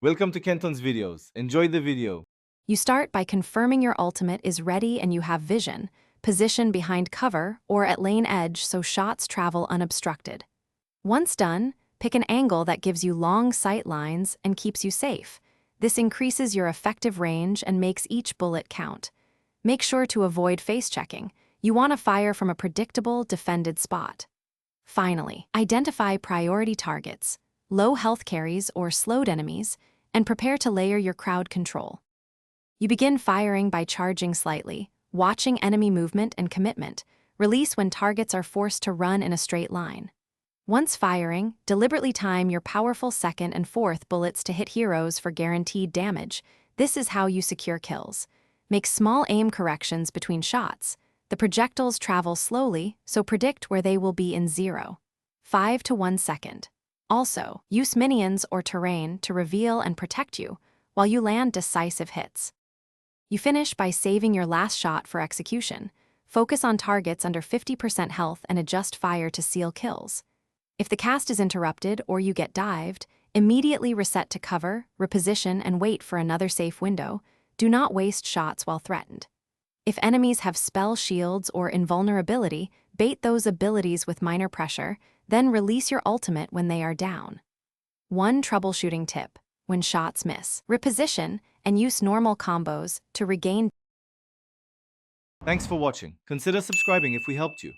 Welcome to Kenton's videos. Enjoy the video. You start by confirming your ultimate is ready and you have vision, position behind cover or at lane edge so shots travel unobstructed. Once done, pick an angle that gives you long sight lines and keeps you safe. This increases your effective range and makes each bullet count. Make sure to avoid face checking. You want to fire from a predictable, defended spot. Finally, identify priority targets, low health carries or slowed enemies, and prepare to layer your crowd control. You begin firing by charging slightly, watching enemy movement and commitment. Release when targets are forced to run in a straight line. Once firing, deliberately time your powerful second and fourth bullets to hit heroes for guaranteed damage. This is how you secure kills. Make small aim corrections between shots. The projectiles travel slowly, so predict where they will be in 0.5 to 1 second. Also, use minions or terrain to reveal and protect you, while you land decisive hits. You finish by saving your last shot for execution. Focus on targets under 50% health and adjust fire to seal kills. If the cast is interrupted or you get dived, immediately reset to cover, reposition, and wait for another safe window. Do not waste shots while threatened. If enemies have spell shields or invulnerability, bait those abilities with minor pressure, then release your ultimate when they are down. One troubleshooting tip: when shots miss, reposition and use normal combos to regain. Thanks for watching. Consider subscribing if we helped you.